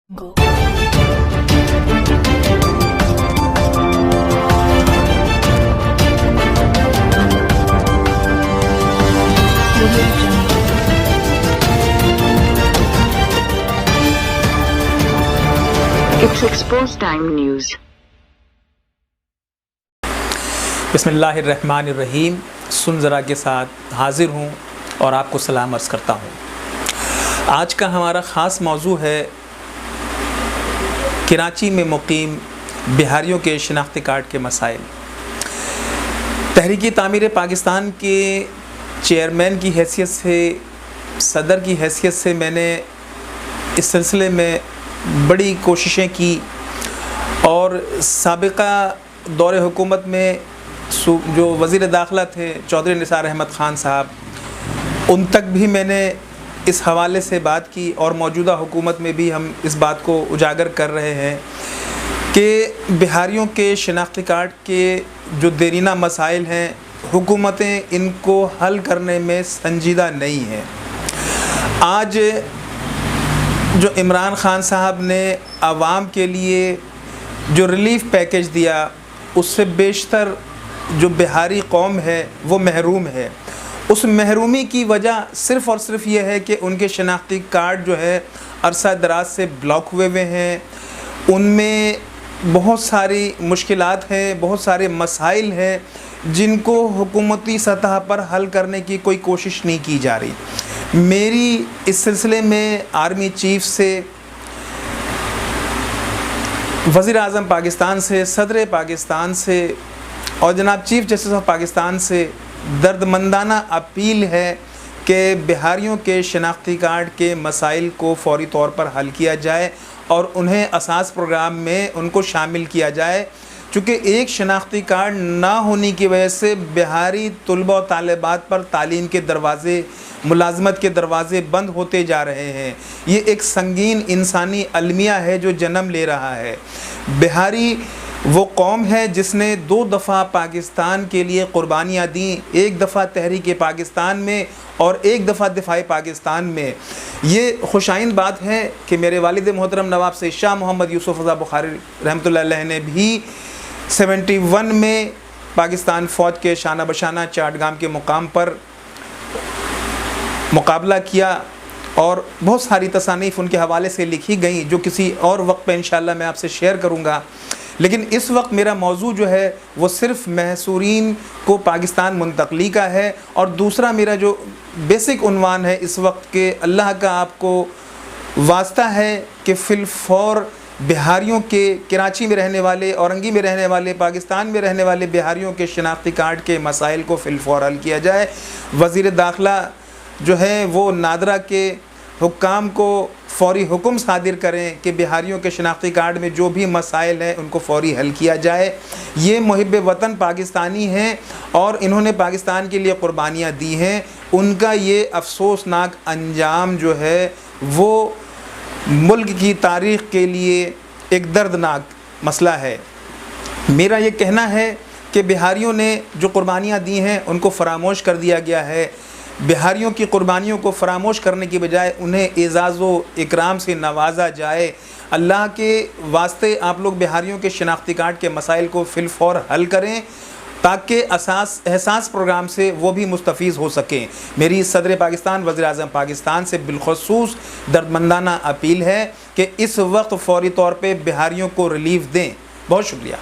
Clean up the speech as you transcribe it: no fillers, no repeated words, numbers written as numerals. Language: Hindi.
Go. It's Exposed Time News. बिस्मिल्लाहिर्रहमानिर्रहीम। सुन ज़रा के साथ हाज़िर हूँ और आपको सलाम अर्ज़ करता हूँ। आज का हमारा ख़ास मौजू है कराची में मुक़ीम बिहारियों के शनाख्ती कार्ड के मसाइल। तहरीक तामीर पाकिस्तान के चेयरमैन की हैसियत से, सदर की हैसियत से मैंने इस सिलसिले में बड़ी कोशिशें की और साबिक़ा दौर हुकूमत में जो वज़ीर दाखिला थे चौधरी निसार अहमद ख़ान साहब, उन तक भी मैंने इस हवाले से बात की और मौजूदा हुकूमत में भी हम इस बात को उजागर कर रहे हैं कि बिहारियों के शनाख्ती कार्ड के जो देरीना मसाइल हैं, हुकूमतें इनको हल करने में संजीदा नहीं हैं। आज जो इमरान ख़ान साहब ने आवाम के लिए जो रिलीफ़ पैकेज दिया, उससे बेशतर जो बिहारी कौम है वो महरूम है। उस महरूमी की वजह सिर्फ़ और सिर्फ ये है कि उनके शनाख्ती कार्ड जो है अरसा दराज से ब्लॉक हुए हुए हैं। उनमें बहुत सारी मुश्किलात हैं, बहुत सारे मसाइल हैं जिनको हुकूमती सतह पर हल करने की कोई कोशिश नहीं की जा रही। मेरी इस सिलसिले में आर्मी चीफ से, वज़ीर आज़म पाकिस्तान से, सदर पाकिस्तान से और जनाब चीफ जस्टिस ऑफ पाकिस्तान से दर्दमंदाना अपील है कि बिहारियों के शनाख्ती कार्ड के मसाइल को फ़ौरी तौर पर हल किया जाए और उन्हें असास प्रोग्राम में उनको शामिल किया जाए। चूँकि एक शनाख्ती कार्ड ना होने की वजह से बिहारी तलबा और तालिबात पर तालीम के दरवाज़े, मुलाजमत के दरवाज़े बंद होते जा रहे हैं। ये एक संगीन इंसानी अलमिया है जो जन्म ले रहा है। बिहारी वो कौम है जिसने 2 दफ़ा पाकिस्तान के लिए क़ुरबानियाँ दी, एक दफ़ा तहरीक पाकिस्तान में और एक दफ़ा दिफ़ाए पाकिस्तान में। ये खुशाइन बात है कि मेरे वालिद मोहतरम नवाब सैयद शाह मोहम्मद यूसुफ रज़ा बुखारी रहमतुल्लाह अलैह ने भी 71 में पाकिस्तान फ़ौज के शाना बशाना चाटगाम के मुकाम पर मुकाबला किया और बहुत सारी तसानीफ़ उनके हवाले से लिखी गई जो किसी और वक्त पे इंशाअल्लाह मैं आपसे शेयर करूँगा। लेकिन इस वक्त मेरा मौजू जो है वो सिर्फ़ महसूरीन को पाकिस्तान मुंतकली का है और दूसरा मेरा जो बेसिक उन्वान है इस वक्त के अल्लाह का आपको वास्ता है कि फ़िलफ़ौर बिहारियों के, कराची में रहने वाले, औरंगी में रहने वाले, पाकिस्तान में रहने वाले बिहारियों के शनाख्ती कार्ड के मसाइल को फ़िलफ़ौर हल किया जाए। वज़ीर दाखिला जो है वो नादरा के हुक्काम को फ़ौरी हुक्म सादिर करें कि बिहारियों के शनाख्ती कार्ड में जो भी मसाइल हैं उनको फ़ौरी हल किया जाए। ये मुहिब वतन पाकिस्तानी हैं और इन्होंने पाकिस्तान के लिए क़ुरबानियाँ दी हैं। उनका ये अफसोसनाक अंजाम जो है वो मुल्क की तारीख़ के लिए एक दर्दनाक मसला है। मेरा ये कहना है कि बिहारियों ने जो क़ुरबानियाँ दी हैं उनको फ़रामोश कर दिया गया है। बिहारियों की क़ुरबानियों को फ़रामोश करने की बजाय उन्हें एज़ाज़ व इकराम से नवाजा जाए। अल्लाह के वास्ते आप लोग बिहारियों के शनाख्ती कार्ड के मसाइल को फ़िलफ़ौर हल करें ताकि एहसास प्रोग्राम से वो भी मुस्तफ़ीज़ हो सकें। मेरी सदर पाकिस्तान, वज़ीर आज़म पाकिस्तान से बिलख़ुसूस दर्दमंदाना अपील है कि इस वक्त फ़ौरी तौर पर बिहारियों को रिलीफ़ दें। बहुत शुक्रिया।